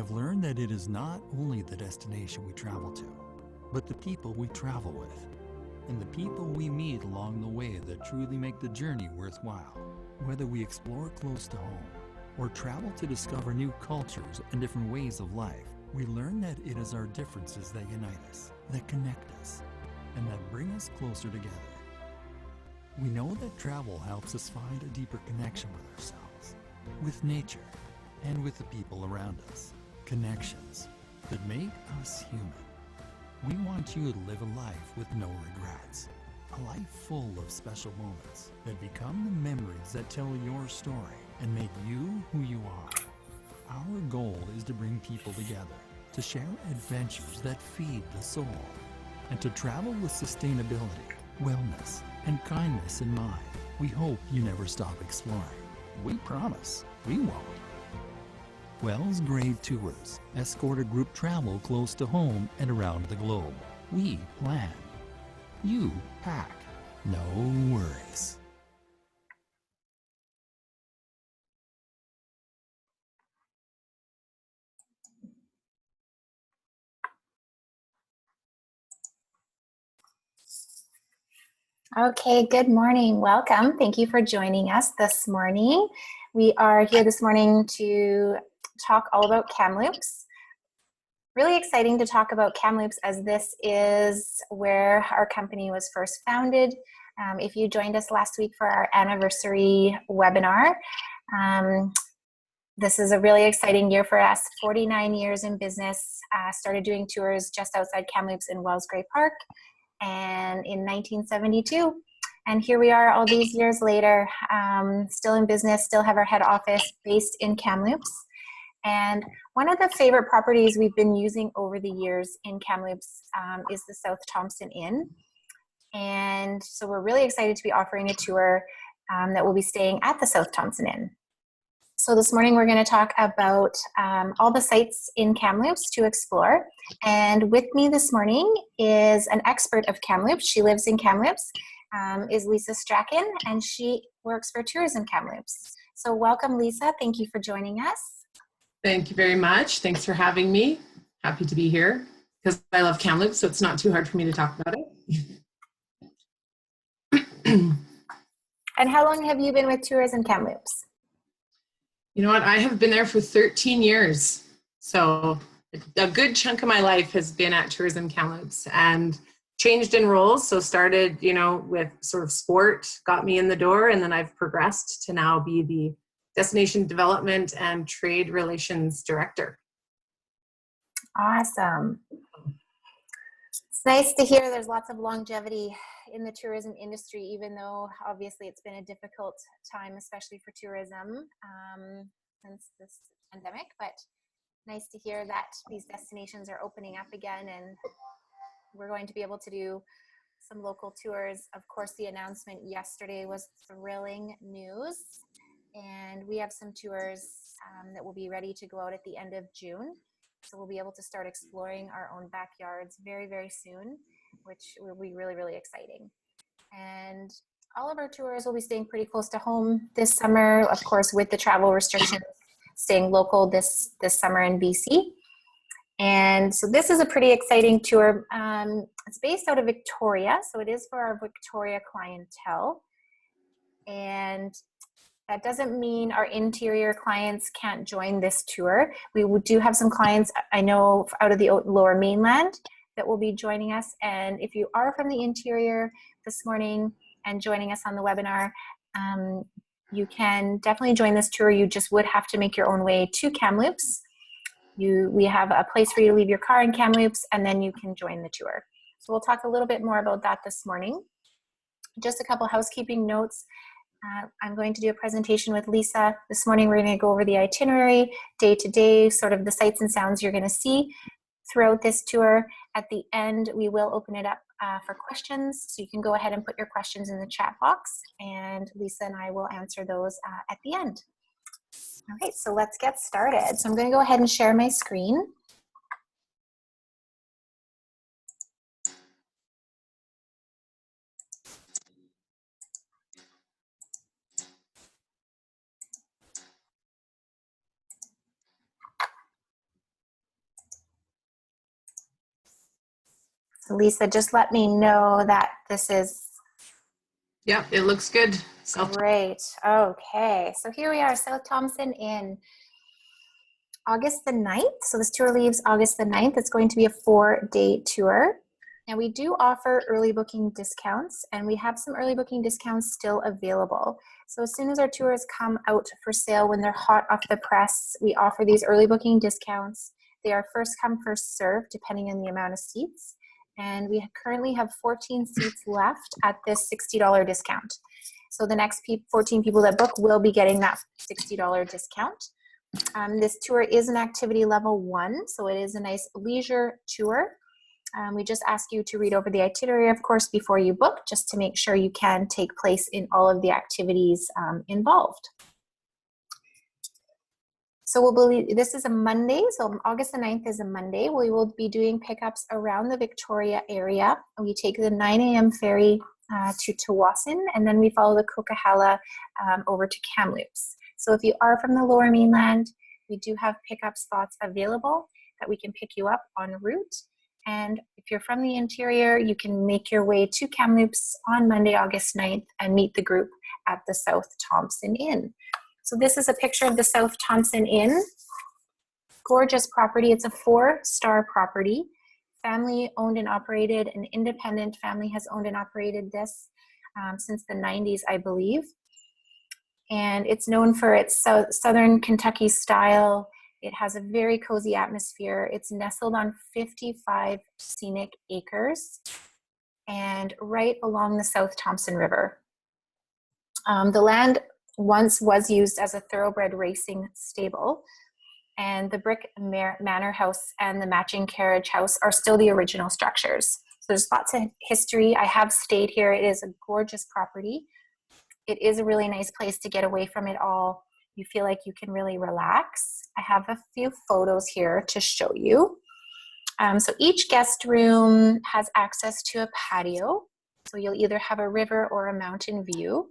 have learned that it is not only the destination we travel to, but the people we travel with, and the people we meet along the way that truly make the journey worthwhile. Whether we explore close to home or travel to discover new cultures and different ways of life, we learn that it is our differences that unite us, that connect us, and that bring us closer together. We know that travel helps us find a deeper connection with ourselves, with nature, and with the people around us. Connections that make us human. We want you to live a life with no regrets. A life full of special moments that become the memories that tell your story and make you who you are. Our goal is to bring people together, to share adventures that feed the soul, and to travel with sustainability, wellness, and kindness in mind. We hope you never stop exploring. We promise we won't. Wells Grade Tours escort a group travel close to home and around the globe. We plan. You pack. No worries. Okay, good morning. Welcome. Thank you for joining us this morning. We are here this morning to talk all about Kamloops. Really exciting to talk about Kamloops as this is where our company was first founded. If you joined us last week for our anniversary webinar, this is a really exciting year for us. 49 years in business, started doing tours just outside Kamloops in Wells Grey Park, and in 1972. And here we are all these years later, still in business, still have our head office based in Kamloops. And one of the favorite properties we've been using over the years in Kamloops is the South Thompson Inn. And so we're really excited to be offering a tour that will be staying at the South Thompson Inn. So this morning we're going to talk about all the sites in Kamloops to explore. And with me this morning is an expert of Kamloops. She lives in Kamloops, is Lisa Strachan, and she works for Tourism Kamloops. So welcome, Lisa. Thank you for joining us. Thank you very much. Thanks for having me. Happy to be here because I love Kamloops, so it's not too hard for me to talk about it. And how long have you been with Tourism Kamloops? You know what? I have been there for 13 years. So a good chunk of my life has been at Tourism Kamloops and changed in roles. So started, with sort of sport, got me in the door, and then I've progressed to now be the Destination Development and Trade Relations Director. Awesome. It's nice to hear there's lots of longevity in the tourism industry, even though obviously it's been a difficult time, especially for tourism since this pandemic. But nice to hear that these destinations are opening up again and we're going to be able to do some local tours. Of course, the announcement yesterday was thrilling news. And we have some tours that will be ready to go out at the end of June. So we'll be able to start exploring our own backyards very, very soon, which will be really, really exciting. And all of our tours will be staying pretty close to home this summer, of course, with the travel restrictions, staying local this summer in BC. And so this is a pretty exciting tour. It's based out of Victoria, so it is for our Victoria clientele. And that doesn't mean our interior clients can't join this tour. We do have some clients, I know, out of the Lower Mainland that will be joining us. And if you are from the interior this morning and joining us on the webinar, you can definitely join this tour. You just would have to make your own way to Kamloops. We have a place for you to leave your car in Kamloops, and then you can join the tour. So we'll talk a little bit more about that this morning. Just a couple housekeeping notes. I'm going to do a presentation with Lisa. This morning we're going to go over the itinerary, day to day, sort of the sights and sounds you're going to see throughout this tour. At the end, we will open it up for questions. So you can go ahead and put your questions in the chat box, and Lisa and I will answer those at the end. All right, so let's get started. So I'm going to go ahead and share my screen. So Lisa, just let me know that this is Yeah, it looks good. great. Okay, so here we are, South Thompson Inn, August the 9th. So this tour leaves August the 9th. It's going to be a 4-day tour. And we do offer early booking discounts, and we have some early booking discounts still available. So as soon as our tours come out for sale, when they're hot off the press, we offer these early booking discounts. They are first come, first served, depending on the amount of seats. And we currently have 14 seats left at this $60 discount. So the next 14 people that book will be getting that $60 discount. This tour is an activity level 1, so it is a nice leisure tour. We just ask you to read over the itinerary, of course, before you book, just to make sure you can take place in all of the activities involved. So this is a Monday, so August the 9th is a Monday. We will be doing pickups around the Victoria area. We take the 9 a.m. ferry to Tawasin, and then we follow the Coquihalla over to Kamloops. So if you are from the Lower Mainland, we do have pickup spots available that we can pick you up en route. And if you're from the interior, you can make your way to Kamloops on Monday, August 9th, and meet the group at the South Thompson Inn. So this is a picture of the South Thompson Inn. Gorgeous property. It's a 4-star property. Family owned and operated. An independent family has owned and operated this since the 90s, I believe. And it's known for its Southern Kentucky style. It has a very cozy atmosphere. It's nestled on 55 scenic acres and right along the South Thompson River. The land once was used as a thoroughbred racing stable, and the brick manor house and the matching carriage house are still the original structures. So there's lots of history. I have stayed here. It is a gorgeous property. It is a really nice place to get away from it all. You feel like you can really relax. I have a few photos here to show you. So each guest room has access to a patio. So you'll either have a river or a mountain view.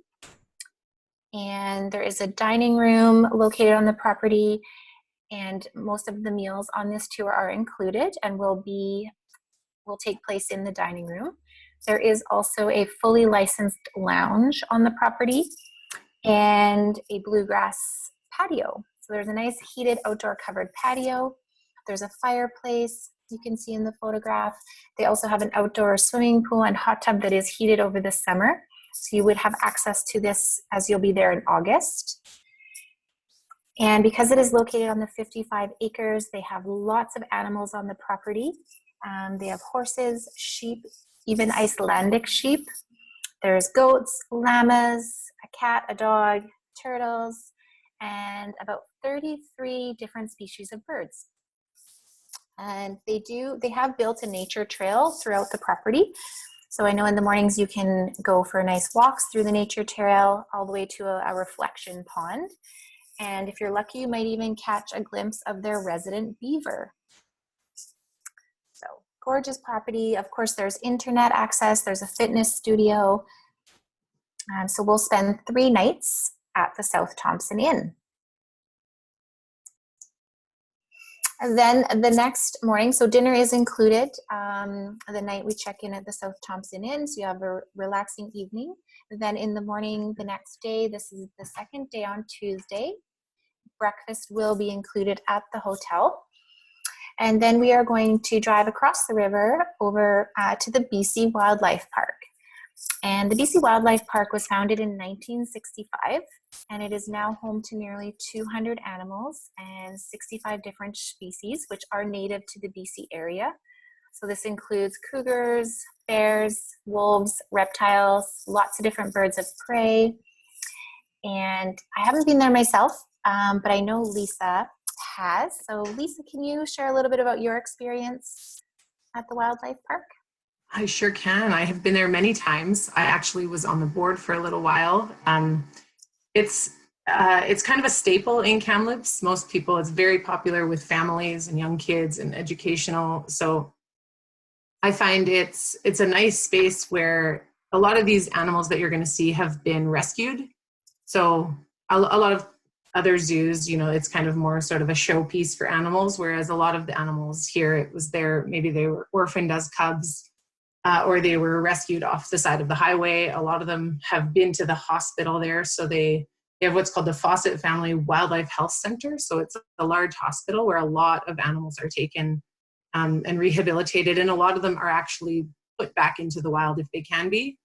And there is a dining room located on the property, and most of the meals on this tour are included and will take place in the dining room. There is also a fully licensed lounge on the property and a bluegrass patio. So there's a nice heated outdoor covered patio. There's a fireplace you can see in the photograph. They also have an outdoor swimming pool and hot tub that is heated over the summer. So you would have access to this as you'll be there in August. And because it is located on the 55 acres, they have lots of animals on the property. They have horses, sheep, even Icelandic sheep. There's goats, llamas, a cat, a dog, turtles, and about 33 different species of birds. And they have built a nature trail throughout the property. So I know in the mornings you can go for nice walks through the nature trail all the way to a reflection pond. And if you're lucky, you might even catch a glimpse of their resident beaver. So gorgeous property. Of course, there's internet access. There's a fitness studio. So we'll spend 3 nights at the South Thompson Inn. And then the next morning, so dinner is included the night we check in at the South Thompson Inn, so you have a relaxing evening. Then in the morning the next day, this is the second day on Tuesday, breakfast will be included at the hotel. And then we are going to drive across the river over to the BC Wildlife Park. And the BC Wildlife Park was founded in 1965, and it is now home to nearly 200 animals and 65 different species, which are native to the BC area. So this includes cougars, bears, wolves, reptiles, lots of different birds of prey. And I haven't been there myself, but I know Lisa has. So Lisa, can you share a little bit about your experience at the Wildlife Park? I sure can. I have been there many times. I actually was on the board for a little while. It's kind of a staple in Kamloops. Most people, it's very popular with families and young kids and educational. So I find it's a nice space where a lot of these animals that you're going to see have been rescued. So a lot of other zoos, it's kind of more sort of a showpiece for animals, whereas a lot of the animals here, maybe they were orphaned as cubs. or they were rescued off the side of the highway. A lot of them have been to the hospital there. So they have what's called the Fawcett Family Wildlife Health Center. So it's a large hospital where a lot of animals are taken and rehabilitated. And a lot of them are actually put back into the wild if they can be.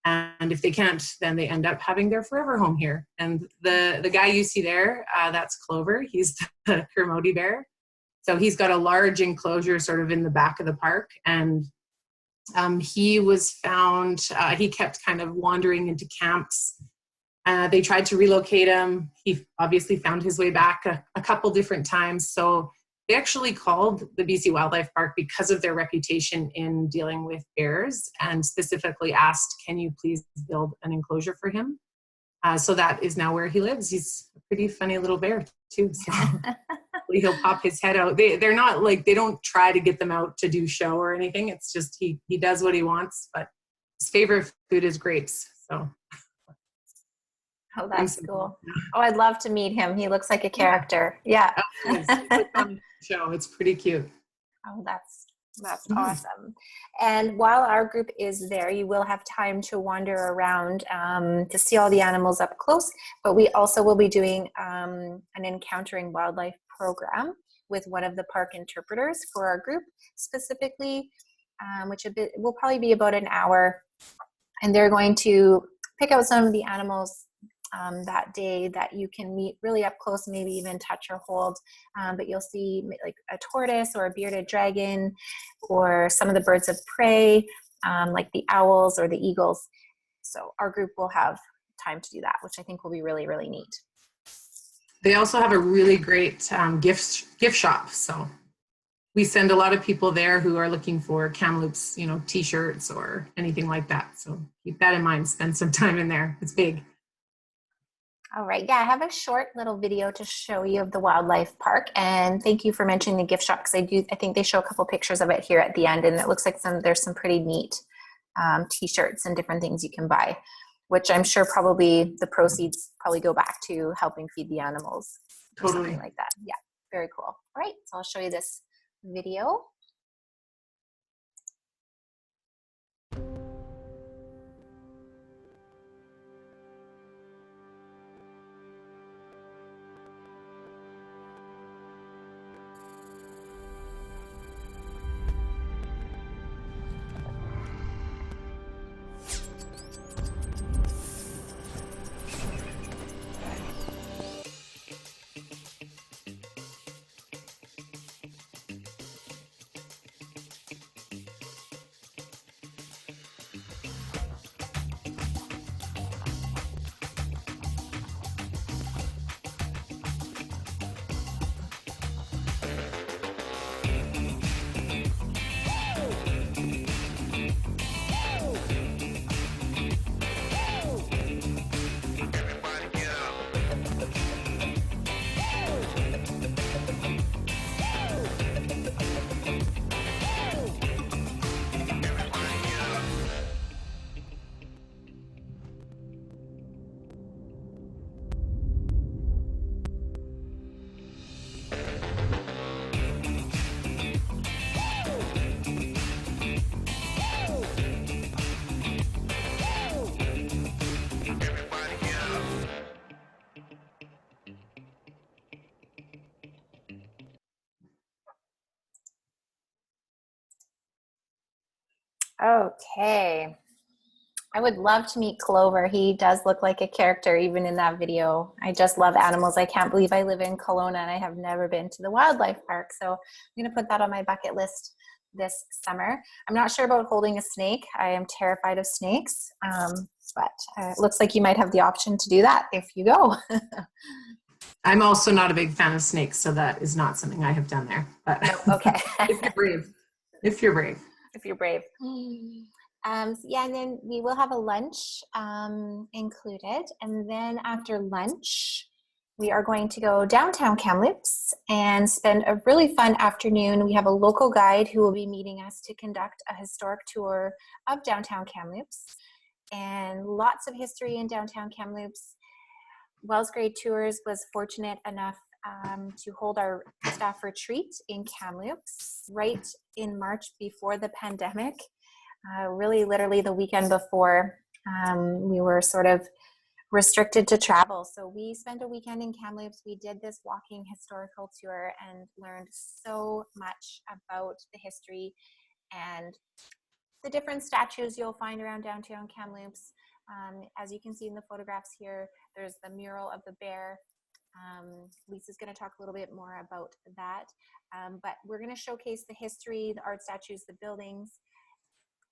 And if they can't, then they end up having their forever home here. And the guy you see there, that's Clover. He's the Kermode bear. So he's got a large enclosure sort of in the back of the park. And he was found, he kept kind of wandering into camps. They tried to relocate him. He obviously found his way back a couple different times. So they actually called the BC Wildlife Park because of their reputation in dealing with bears, and specifically asked, can you please build an enclosure for him? So that is now where he lives. He's a pretty funny little bear too. So he'll pop his head out. They're not like, they don't try to get them out to do show or anything. It's just, he does what he wants, but his favorite food is grapes. So. Oh, that's cool. Oh, I'd love to meet him. He looks like a character. Yeah. It's on the show. It's pretty cute. Oh, that's awesome. And while our group is there, you will have time to wander around to see all the animals up close. But we also will be doing an Encountering Wildlife program with one of the park interpreters for our group specifically, which will probably be about an hour. And they're going to pick out some of the animals that day that you can meet really up close, maybe even touch or hold. But you'll see like a tortoise or a bearded dragon or some of the birds of prey, like the owls or the eagles. So our group will have time to do that, which I think will be really, really neat. They also have a really great gift shop. So we send a lot of people there who are looking for Kamloops, t-shirts or anything like that. So keep that in mind. Spend some time in there. It's big. All right. Yeah, I have a short little video to show you of the wildlife park. And thank you for mentioning the gift shop, because I think they show a couple pictures of it here at the end, and it looks like there's some pretty neat t-shirts and different things you can buy, which I'm sure probably the proceeds probably go back to helping feed the animals. Totally. Or something like that. Yeah, very cool. All right, so I'll show you this video. Okay. I would love to meet Clover. He does look like a character even in that video. I just love animals. I can't believe I live in Kelowna and I have never been to the wildlife park. So I'm going to put that on my bucket list this summer. I'm not sure about holding a snake. I am terrified of snakes, but it looks like you might have the option to do that if you go. I'm also not a big fan of snakes, so that is not something I have done there. But okay. If you're brave. If you're brave. If you're brave. Yeah, and then we will have a lunch included. And then after lunch, we are going to go downtown Kamloops and spend a really fun afternoon. We have a local guide who will be meeting us to conduct a historic tour of downtown Kamloops, and lots of history in downtown Kamloops. Wells Grade Tours was fortunate enough to hold our staff retreat in Kamloops right in March before the pandemic. really literally the weekend before. We were sort of restricted to travel. So we spent a weekend in Kamloops. We did this walking historical tour and learned so much about the history and the different statues you'll find around downtown Kamloops. As you can see in the photographs here, there's the mural of the bear. Lisa's going to talk a little bit more about that. But we're going to showcase the history, the art statues, the buildings.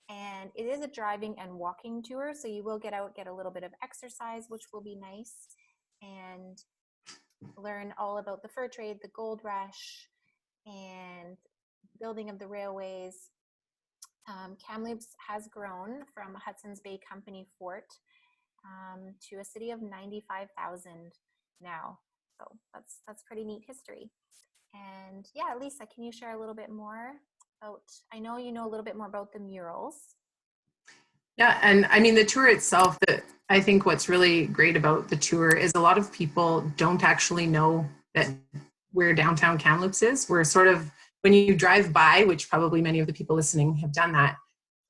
And it is a driving and walking tour, so you will get out, get a little bit of exercise, which will be nice, and learn all about the fur trade, the gold rush, and building of the railways. Kamloops has grown from a Hudson's Bay Company fort to a city of 95,000 now. So that's pretty neat history. And yeah, Lisa, can you share a little bit more about, I know you know a little bit more about the murals. Yeah, and I mean the tour itself, I think what's really great about the tour is a lot of people don't actually know that where downtown Kamloops is. We're sort of, when you drive by, which probably many of the people listening have done that,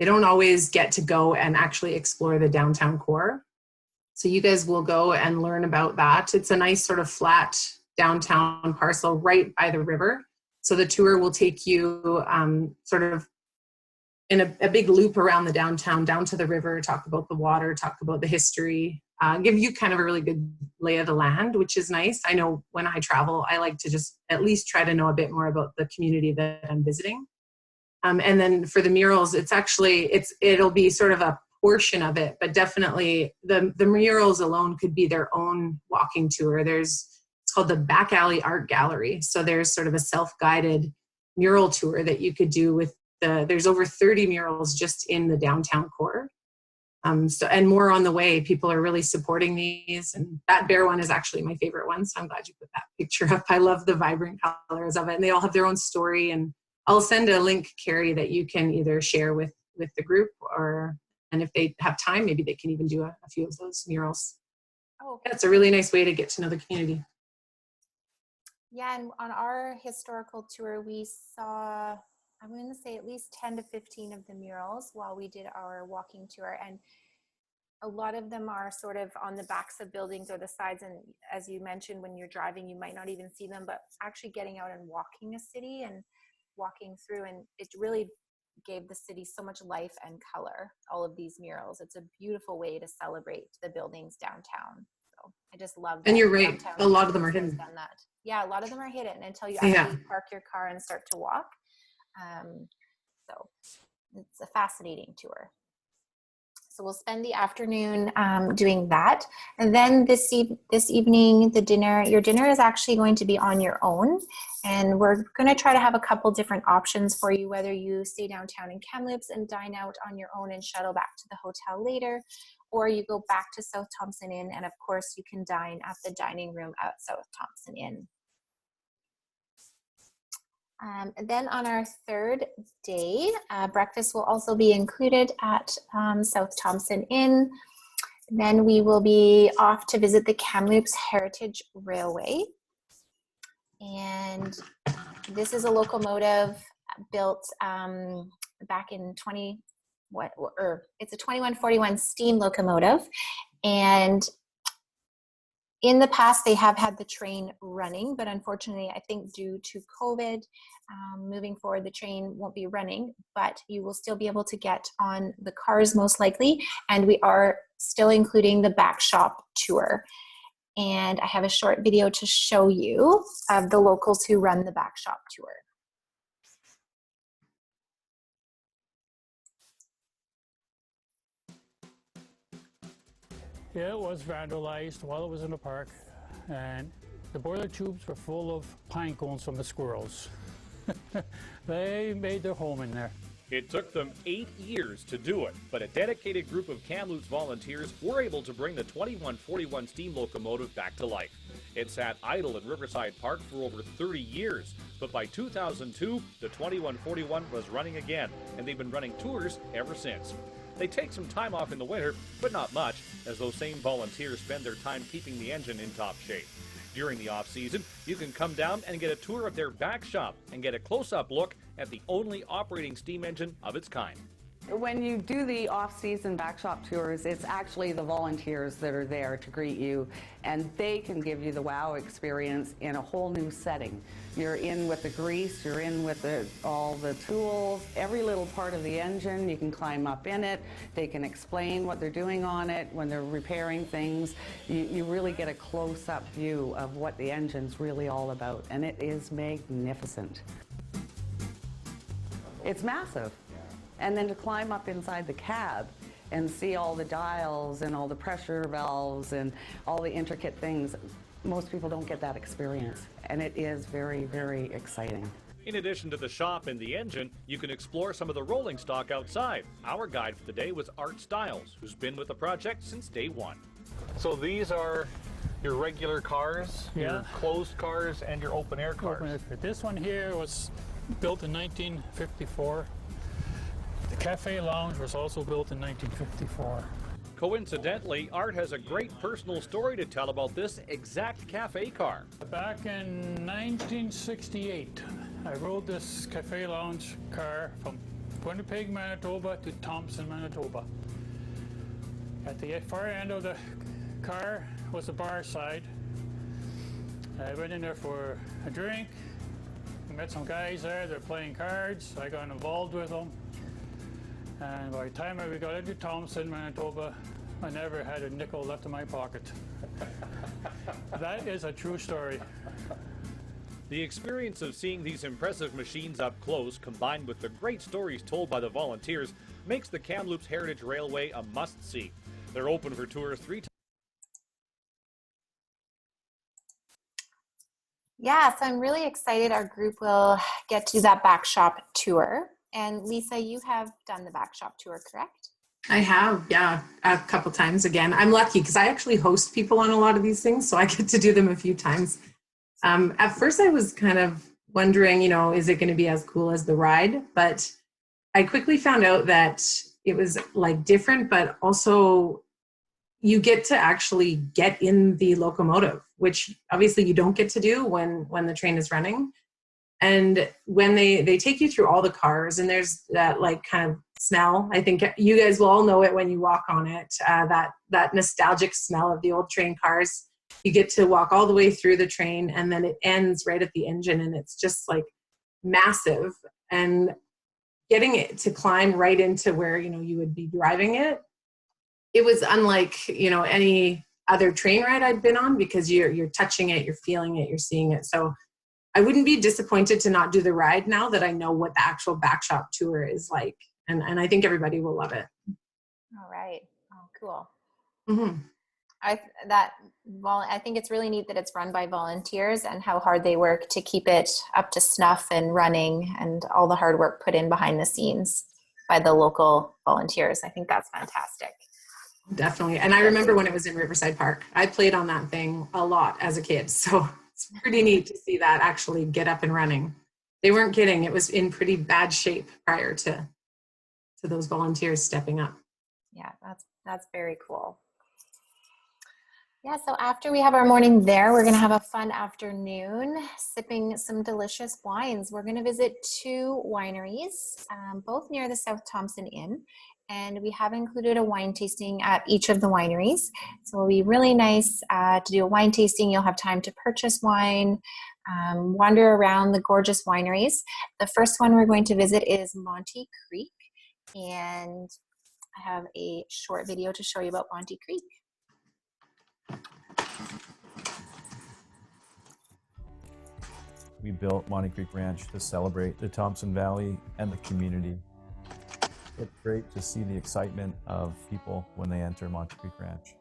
they don't always get to go and actually explore the downtown core. So you guys will go and learn about that. It's a nice sort of flat downtown parcel right by the river. So the tour will take you sort of in a big loop around the downtown, down to the river, talk about the water, talk about the history, give you kind of a really good lay of the land, which is nice. I know when I travel, I like to just at least try to know a bit more about the community that I'm visiting. And then for the murals, it'll be sort of a portion of it, but definitely the murals alone could be their own walking tour. It's called the Back Alley Art Gallery. So there's sort of a self-guided mural tour that you could do with there's over 30 murals just in the downtown core. And more on the way. People are really supporting these. And that bear one is actually my favorite one. So I'm glad you put that picture up. I love the vibrant colors of it. And they all have their own story. And I'll send a link, Carrie, that you can either share with the group and if they have time, maybe they can even do a few of those murals. Oh, okay. That's a really nice way to get to know the community. Yeah, and on our historical tour, we saw, I'm going to say at least 10 to 15 of the murals while we did our walking tour. And a lot of them are sort of on the backs of buildings or the sides. And as you mentioned, when you're driving, you might not even see them, but actually getting out and walking a city and walking through, and it really gave the city so much life and color, all of these murals. It's a beautiful way to celebrate the buildings downtown. So I just love that. And you're right, a lot of them are hidden. Done that. Yeah, a lot of them are hidden until you actually park your car and start to walk. So it's a fascinating tour. So we'll spend the afternoon doing that. And then this evening, your dinner is actually going to be on your own. And we're going to try to have a couple different options for you, whether you stay downtown in Kamloops and dine out on your own and shuttle back to the hotel later, or you go back to South Thompson Inn. And of course, you can dine at the dining room at South Thompson Inn. And then on our third day, breakfast will also be included at South Thompson Inn. Then we will be off to visit the Kamloops Heritage Railway. And this is a locomotive built back in it's a 2141 steam locomotive. And in the past, they have had the train running, but unfortunately, I think due to COVID, moving forward, the train won't be running, but you will still be able to get on the cars most likely, and we are still including the back shop tour. And I have a short video to show you of the locals who run the back shop tour. Yeah, it was vandalized while it was in the park, and the boiler tubes were full of pine cones from the squirrels. They made their home in there. It took them 8 years to do it, but a dedicated group of Kamloops volunteers were able to bring the 2141 steam locomotive back to life. It sat idle in Riverside Park for over 30 years, but by 2002, the 2141 was running again, and they've been running tours ever since. They take some time off in the winter, but not much, as those same volunteers spend their time keeping the engine in top shape. During the off-season, you can come down and get a tour of their back shop and get a close-up look at the only operating steam engine of its kind. When you do the off-season backshop tours, it's actually the volunteers that are there to greet you, and they can give you the wow experience in a whole new setting. You're in with the grease, you're in with all the tools, every little part of the engine, you can climb up in it, they can explain what they're doing on it when they're repairing things. You really get a close-up view of what the engine's really all about, and it is magnificent. It's massive. And then to climb up inside the cab and see all the dials and all the pressure valves and all the intricate things, most people don't get that experience. And it is very, very exciting. In addition to the shop and the engine, you can explore some of the rolling stock outside. Our guide for the day was Art Stiles, who's been with the project since day one. So these are your regular cars, your closed cars, and your open air cars. This one here was built in 1954. The Cafe Lounge was also built in 1954. Coincidentally, Art has a great personal story to tell about this exact cafe car. Back in 1968, I rode this Cafe Lounge car from Winnipeg, Manitoba to Thompson, Manitoba. At the far end of the car was the bar side. I went in there for a drink. I met some guys there, they're playing cards. I got involved with them. And by the time we got into Thompson, Manitoba, I never had a nickel left in my pocket. That is a true story. The experience of seeing these impressive machines up close, combined with the great stories told by the volunteers, makes the Kamloops Heritage Railway a must-see. They're open for tours 3 times. Yeah, so I'm really excited our group will get to do that back shop tour. And Lisa, you have done the back shop tour, correct? I have, yeah, a couple times again. I'm lucky because I actually host people on a lot of these things, so I get to do them a few times. At first I was kind of wondering, you know, is it going to be as cool as the ride? But I quickly found out that it was like different, but also you get to actually get in the locomotive, which obviously you don't get to do when the train is running. And when they take you through all the cars, and there's that like kind of smell, I think you guys will all know it when you walk on it, that nostalgic smell of the old train cars. You get to walk all the way through the train, and then it ends right at the engine, and it's just like massive. And getting it to climb right into where, you know, you would be driving it, it was unlike, you know, any other train ride I'd been on, because you're touching it, you're feeling it, you're seeing it. So I wouldn't be disappointed to not do the ride now that I know what the actual back shop tour is like. And I think everybody will love it. All right. Oh, cool. Mm-hmm. I think it's really neat that it's run by volunteers and how hard they work to keep it up to snuff and running, and all the hard work put in behind the scenes by the local volunteers. I think that's fantastic. Definitely. And I remember when it was in Riverside Park, I played on that thing a lot as a kid. So it's pretty neat to see that actually get up and running. They weren't kidding. It was in pretty bad shape prior to those volunteers stepping up. Yeah, that's very cool. Yeah, so after we have our morning there, we're going to have a fun afternoon sipping some delicious wines. We're going to visit 2 wineries, both near the South Thompson Inn. And we have included a wine tasting at each of the wineries. So it'll be really nice to do a wine tasting. You'll have time to purchase wine, wander around the gorgeous wineries. The first one we're going to visit is Monte Creek. And I have a short video to show you about Bonchi Creek. We built Monte Creek Ranch to celebrate the Thompson Valley and the community. It's great to see the excitement of people when they enter Monte Creek Ranch.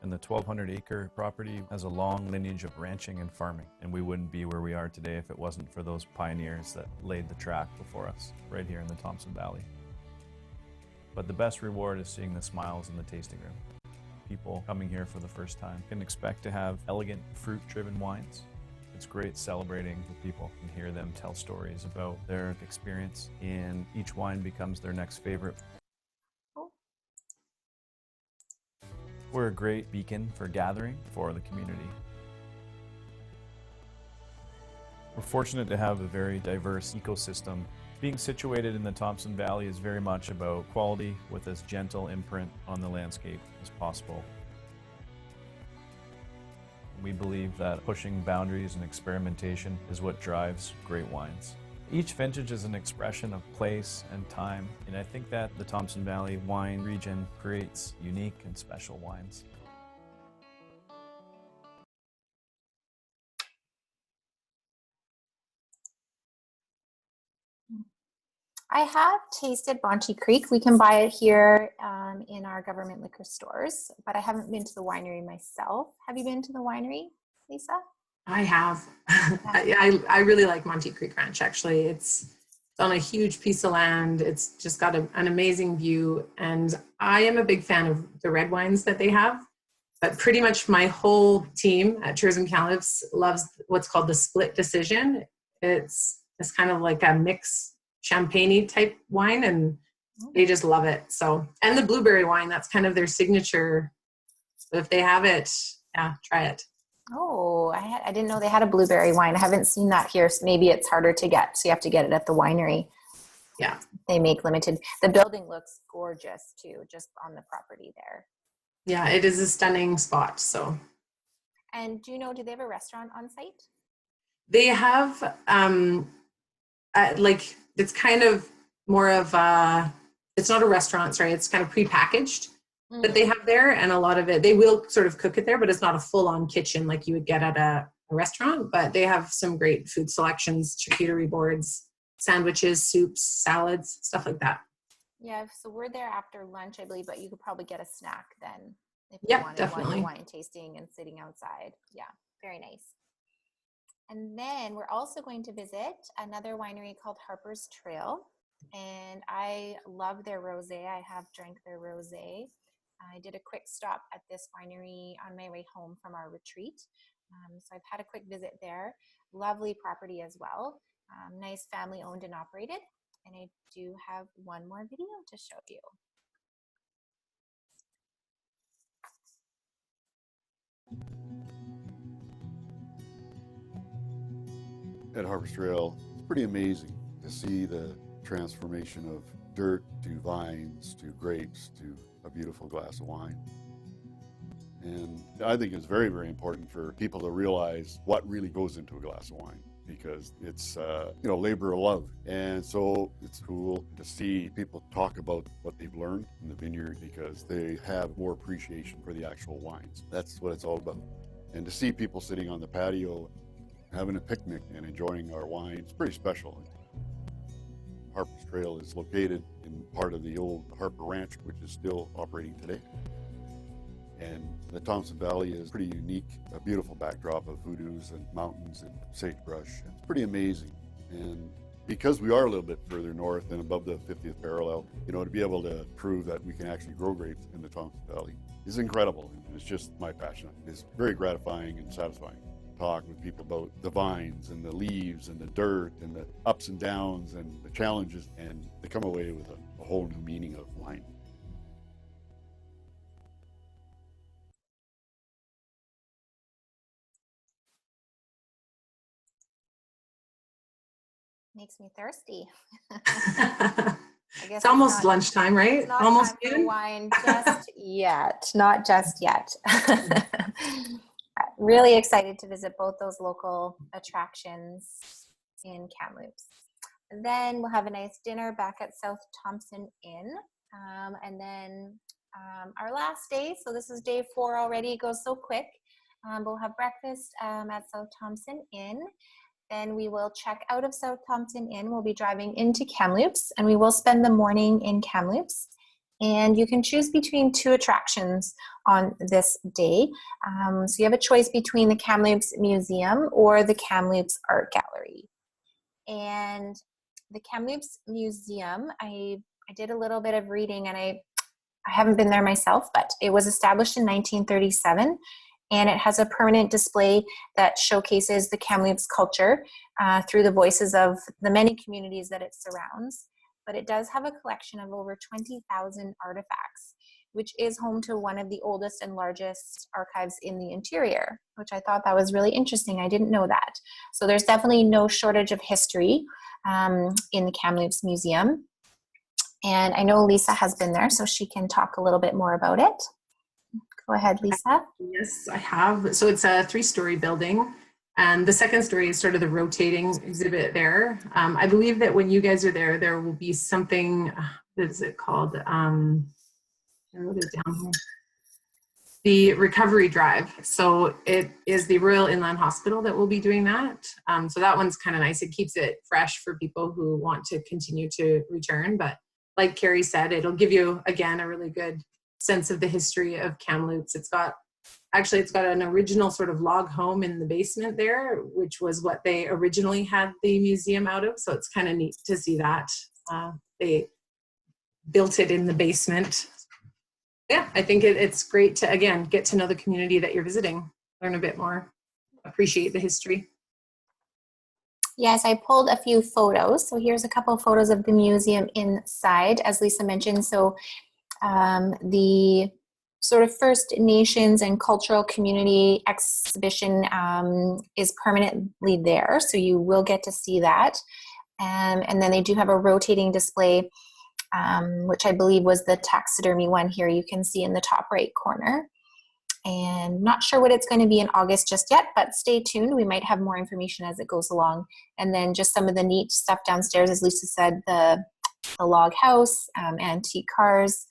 And the 1,200-acre property has a long lineage of ranching and farming, and we wouldn't be where we are today if it wasn't for those pioneers that laid the track before us, right here in the Thompson Valley. But the best reward is seeing the smiles in the tasting room. People coming here for the first time can expect to have elegant, fruit-driven wines. It's great celebrating with people and hear them tell stories about their experience, and each wine becomes their next favorite. We're a great beacon for gathering for the community. We're fortunate to have a very diverse ecosystem Being situated in the Thompson Valley is very much about quality with as gentle imprint on the landscape as possible. We believe that pushing boundaries and experimentation is what drives great wines. Each vintage is an expression of place and time, and I think that the Thompson Valley wine region creates unique and special wines. I have tasted Bonchi Creek. We can buy it here in our government liquor stores, but I haven't been to the winery myself. Have you been to the winery, Lisa? I have. I really like Monte Creek Ranch, actually. It's on a huge piece of land. It's just got an amazing view. And I am a big fan of the red wines that they have. But pretty much my whole team at Tourism Kamloops loves what's called the split decision. It's kind of like a mix champagne-y type wine, and they just love it. So, and the blueberry wine, that's kind of their signature. So if they have it, yeah, try it. Oh, I didn't know they had a blueberry wine. I haven't seen that here. So maybe it's harder to get. So you have to get it at the winery. Yeah. They make limited. The building looks gorgeous too, just on the property there. Yeah, it is a stunning spot. So. And do you know, do they have a restaurant on site? They have, like, it's kind of more of it's not a restaurant, sorry, it's kind of prepackaged that they have there, and a lot of it, they will sort of cook it there, but it's not a full-on kitchen like you would get at a restaurant, but they have some great food selections, charcuterie boards, sandwiches, soups, salads, stuff like that. Yeah, so we're there after lunch, I believe, but you could probably get a snack then if you wanted definitely. wine tasting and sitting outside. Yeah, very nice. And then we're also going to visit another winery called Harpers Trail. And I love their rosé. I have drank their rosé. I did a quick stop at this winery on my way home from our retreat. So I've had a quick visit there. Lovely property as well. Nice family owned and operated. And I do have one more video to show you. At Harpers Trail, it's pretty amazing to see the transformation of dirt to vines to grapes to a beautiful glass of wine. And I think it's very, very important for people to realize what really goes into a glass of wine, because it's labor of love. And so it's cool to see people talk about what they've learned in the vineyard, because they have more appreciation for the actual wines. That's what it's all about. And to see people sitting on the patio having a picnic and enjoying our wine, it's pretty special. Harpers Trail is located in part of the old Harper Ranch, which is still operating today. And the Thompson Valley is pretty unique, a beautiful backdrop of hoodoos and mountains and sagebrush. It's pretty amazing. And because we are a little bit further north and above the 50th parallel, to be able to prove that we can actually grow grapes in the Thompson Valley is incredible. And it's just my passion. It's very gratifying and satisfying. Talk with people about the vines and the leaves and the dirt and the ups and downs and the challenges, and they come away with a whole new meaning of wine. Makes me thirsty. It's almost lunchtime, right? It's not almost time for wine just yet. Not just yet. Really excited to visit both those local attractions in Kamloops. And then we'll have a nice dinner back at South Thompson Inn. And then our last day, so this is day 4 already, it goes so quick. We'll have breakfast at South Thompson Inn. Then we will check out of South Thompson Inn. We'll be driving into Kamloops, and we will spend the morning in Kamloops. And you can choose between 2 attractions on this day. So you have a choice between the Kamloops Museum or the Kamloops Art Gallery. And the Kamloops Museum, I did a little bit of reading, and I haven't been there myself, but it was established in 1937. And it has a permanent display that showcases the Kamloops culture through the voices of the many communities that it surrounds. But it does have a collection of over 20,000 artifacts. which is home to one of the oldest and largest archives in the interior, which I thought that was really interesting. I didn't know that. So there's definitely no shortage of history in the Kamloops Museum. And I know Lisa has been there, so she can talk a little bit more about it. Go ahead, Lisa. Yes, I have. So it's a 3-story building. And the second story is sort of the rotating exhibit there. I believe that when you guys are there, there will be something, what is it called? I wrote it down here. The recovery drive. So it is the Royal Inland Hospital that will be doing that. So that one's kind of nice. It keeps it fresh for people who want to continue to return. But like Carrie said, it'll give you, again, a really good sense of the history of Kamloops. It's got an original sort of log home in the basement there, which was what they originally had the museum out of. So it's kind of neat to see that. They built it in the basement. Yeah, I think it's great to, again, get to know the community that you're visiting, learn a bit more, appreciate the history. Yes, I pulled a few photos. So here's a couple of photos of the museum inside, as Lisa mentioned. So the sort of First Nations and cultural community exhibition is permanently there. So you will get to see that. And then they do have a rotating display, which I believe was the taxidermy one here. You can see in the top right corner. And not sure what it's going to be in August just yet, but stay tuned. We might have more information as it goes along. And then just some of the neat stuff downstairs, as Lisa said, the log house, antique cars.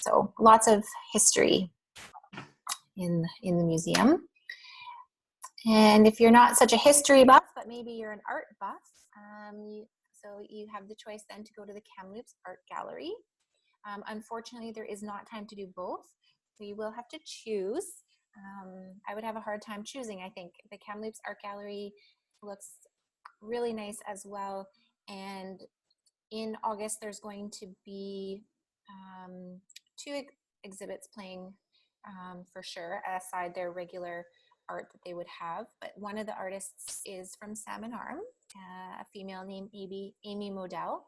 So lots of history in the museum. And if you're not such a history buff, but maybe you're an art buff, so you have the choice then to go to the Kamloops Art Gallery. Unfortunately, there is not time to do both. So you will have to choose. I would have a hard time choosing, I think. The Kamloops Art Gallery looks really nice as well. And in August, there's going to be 2 exhibits playing for sure, aside their regular art that they would have. But one of the artists is from Salmon Arm, a female named Amy Modell.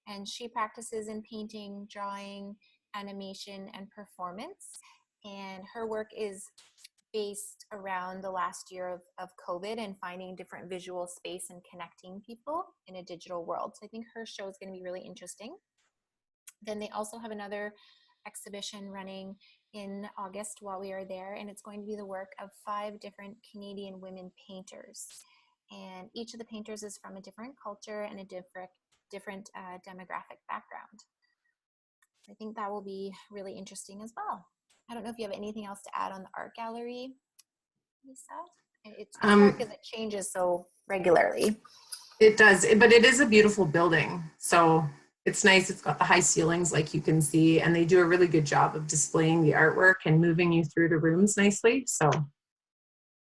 And she practices in painting, drawing, animation, and performance. And her work is based around the last year of COVID and finding different visual space and connecting people in a digital world. So I think her show is going to be really interesting. Then they also have another exhibition running in August while we are there, and it's going to be the work of 5 different Canadian women painters. And each of the painters is from a different culture and a different demographic background. I think that will be really interesting as well. I don't know if you have anything else to add on the art gallery, Lisa? It's hard because it changes so regularly. It does, but it is a beautiful building. So it's nice. It's got the high ceilings like you can see, and they do a really good job of displaying the artwork and moving you through the rooms nicely. So,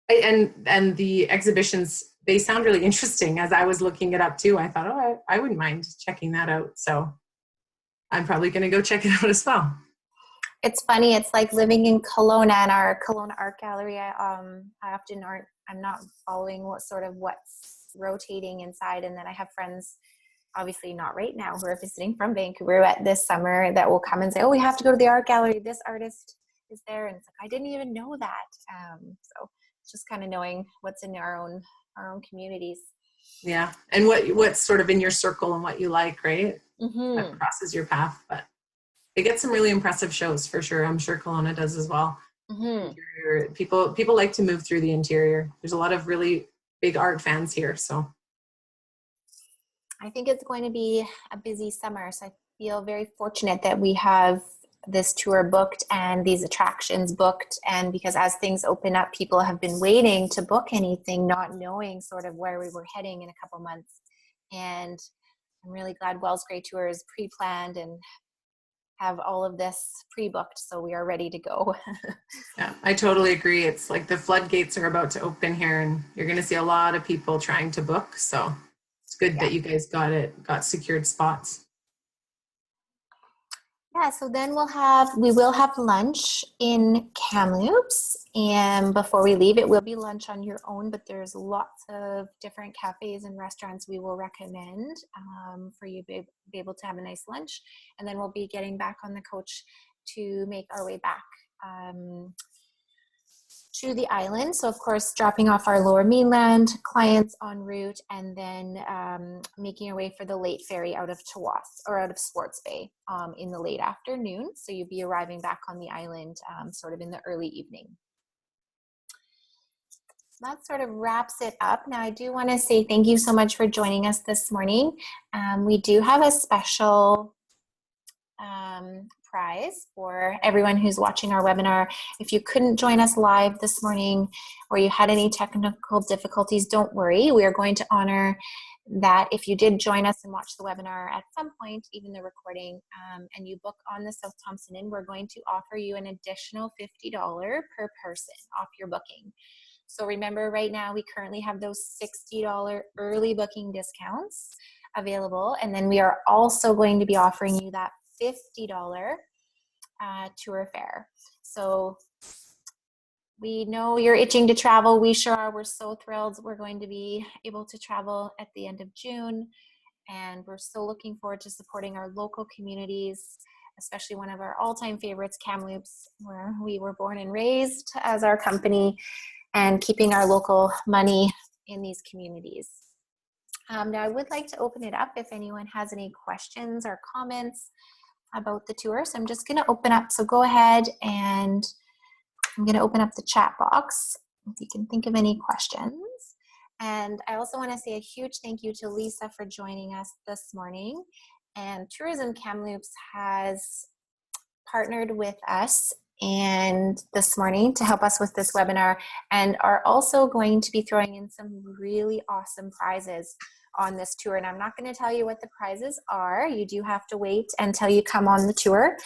and the exhibitions, they sound really interesting. As I was looking it up too, I thought, oh, I wouldn't mind checking that out. So I'm probably going to go check it out as well. It's funny. It's like living in Kelowna and our Kelowna Art Gallery. I'm not following what's rotating inside. And then I have friends, obviously not right now, who are visiting from Vancouver this summer that will come and say, oh, we have to go to the art gallery. This artist is there. And it's like, I didn't even know that. So it's just kind of knowing what's in our own communities. Yeah. And what's sort of in your circle and what you like, right? Mm-hmm. That crosses your path. But they get some really impressive shows for sure. I'm sure Kelowna does as well. Mm-hmm. People like to move through the interior. There's a lot of really big art fans here. So I think it's going to be a busy summer. So I feel very fortunate that we have this tour booked and these attractions booked. And because as things open up, people have been waiting to book anything, not knowing sort of where we were heading in a couple months. And I'm really glad Wells Grey Tour is pre-planned and have all of this pre-booked, so we are ready to go. Yeah, I totally agree. It's like the floodgates are about to open here, and you're going to see a lot of people trying to book. So it's good that you guys got secured spots. Yeah, so then we will have lunch in Kamloops, and before we leave, it will be lunch on your own, but there's lots of different cafes and restaurants we will recommend for you to be able to have a nice lunch. And then we'll be getting back on the coach to make our way back to the island. So of course, dropping off our lower mainland clients en route, and then making our way for the late ferry out of Tawas, or out of Sports Bay, in the late afternoon. So you'll be arriving back on the island sort of in the early evening. That sort of wraps it up. Now, I do want to say thank you so much for joining us this morning. We do have a special prize for everyone who's watching our webinar. If you couldn't join us live this morning, or you had any technical difficulties, don't worry. We are going to honor that if you did join us and watch the webinar at some point, even the recording, and you book on the South Thompson Inn, we're going to offer you an additional $50 per person off your booking. So remember, right now we currently have those $60 early booking discounts available, and then we are also going to be offering you that $50 tour fare. So we know you're itching to travel. We sure are. We're so thrilled. We're going to be able to travel at the end of June, and we're so looking forward to supporting our local communities, especially one of our all-time favorites, Kamloops, where we were born and raised as our company, and keeping our local money in these communities. Now, I would like to open it up if anyone has any questions or comments about the tour. So I'm just going to open up. So go ahead, and I'm going to open up the chat box if you can think of any questions. And I also want to say a huge thank you to Lisa for joining us this morning. And Tourism Kamloops has partnered with us and this morning to help us with this webinar, and are also going to be throwing in some really awesome prizes on this tour. And I'm not going to tell you what the prizes are. You do have to wait until you come on the tour,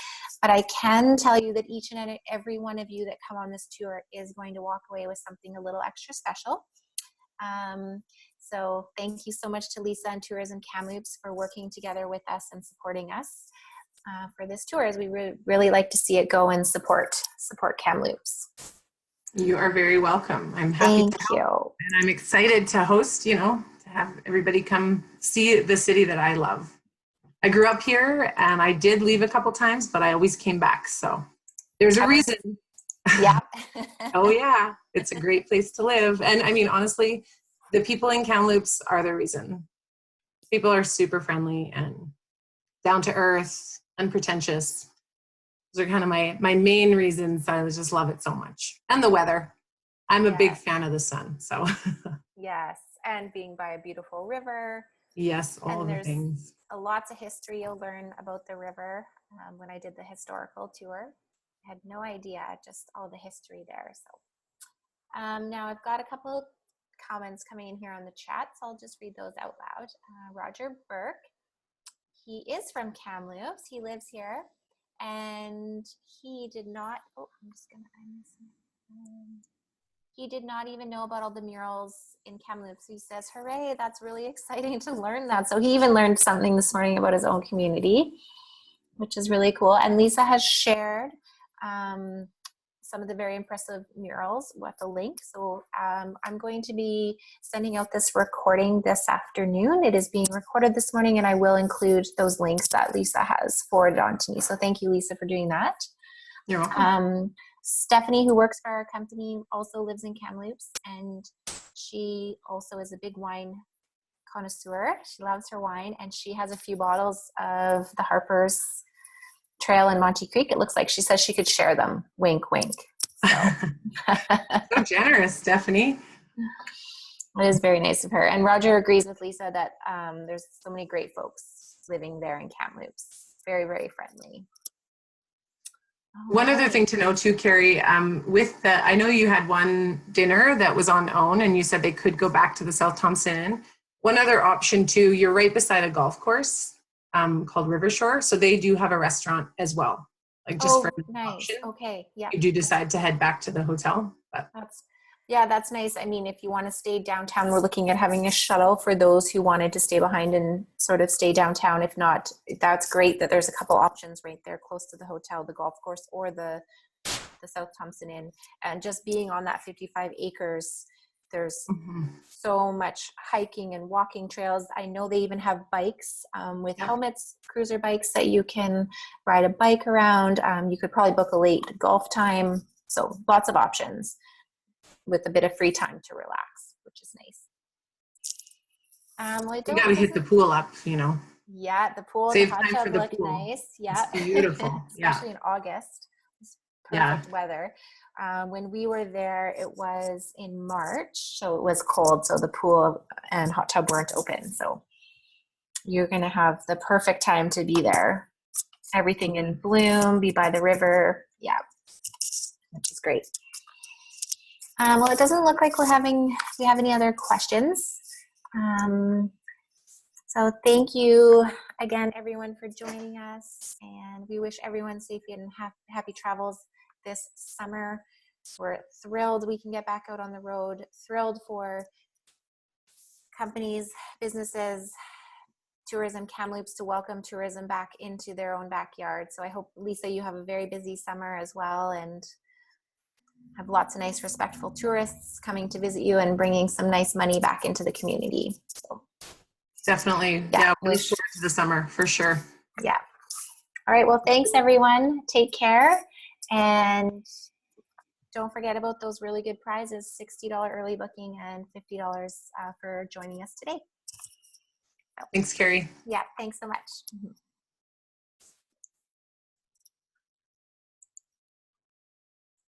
but I can tell you that each and every one of you that come on this tour is going to walk away with something a little extra special. So thank you so much to Lisa and Tourism Kamloops for working together with us and supporting us for this tour, as we really like to see it go and support Kamloops. You are very welcome. I'm happy Thank you. And I'm excited to host, to have everybody come see the city that I love. I grew up here, and I did leave a couple times, but I always came back. So there's a reason. Yeah. Oh yeah, it's a great place to live. And I mean, honestly, the people in Kamloops are the reason. People are super friendly and down to earth, unpretentious. Those are kind of my main reasons. I just love it so much. And the weather. I'm a big fan of the sun, so. Yes, and being by a beautiful river. Yes, all the things. Lots of history you'll learn about the river. When I did the historical tour, I had no idea just all the history there. So now I've got a couple of comments coming in here on the chat, so I'll just read those out loud. Roger Burke, he is from Kamloops. He lives here, and he did not, he did not even know about all the murals in Kamloops. He says, hooray, that's really exciting to learn that. So he even learned something this morning about his own community, which is really cool. And Lisa has shared some of the very impressive murals with a link. So I'm going to be sending out this recording this afternoon. It is being recorded this morning, and I will include those links that Lisa has forwarded on to me. So thank you, Lisa, for doing that. You're welcome. Stephanie, who works for our company, also lives in Kamloops, and she also is a big wine connoisseur. She loves her wine, and she has a few bottles of the Harpers Trail in Monte Creek. It looks like she says she could share them. Wink, wink. So, so generous, Stephanie. It is very nice of her. And Roger agrees with Lisa that there's so many great folks living there in Kamloops. Very, very friendly. One other thing to know too, Carrie, I know you had one dinner that was on OWN, and you said they could go back to the South Thompson Inn. One other option too, you're right beside a golf course called Rivershore, so they do have a restaurant as well. Like just for nice. option. Okay, yeah. You do decide to head back to the hotel. But. That's nice. I mean, if you want to stay downtown, we're looking at having a shuttle for those who wanted to stay behind and sort of stay downtown. If not, that's great that there's a couple options right there close to the hotel, the golf course, or the South Thompson Inn. And just being on that 55 acres, There's Mhm. so much hiking and walking trails. I know they even have bikes with helmets, cruiser bikes that you can ride a bike around. You could probably book a late golf time. So lots of options with a bit of free time to relax, which is nice. Well, You got to hit the pool up, you know. Yeah, the pool, Save the hot time for tub the look pool. nice. Yeah, It's beautiful. especially in August. It's Yeah. perfect weather. When we were there, it was in March, so it was cold. So the pool and hot tub weren't open. So you're gonna have the perfect time to be there. Everything in bloom, be by the river. Yeah, which is great. Well, it doesn't look like we have any other questions. So thank you again, everyone, for joining us, and we wish everyone safe and happy travels this summer. We're thrilled we can get back out on the road, thrilled for companies, businesses, tourism, Kamloops to welcome tourism back into their own backyard. So I hope, Lisa, you have a very busy summer as well, and have lots of nice, respectful tourists coming to visit you and bringing some nice money back into the community. So. Definitely. Yeah, we look forward to the summer for sure. Yeah. All right. Well, thanks, everyone. Take care. And don't forget about those really good prizes, $60 early booking and $50 for joining us today. Thanks, Carrie. Yeah. Thanks so much.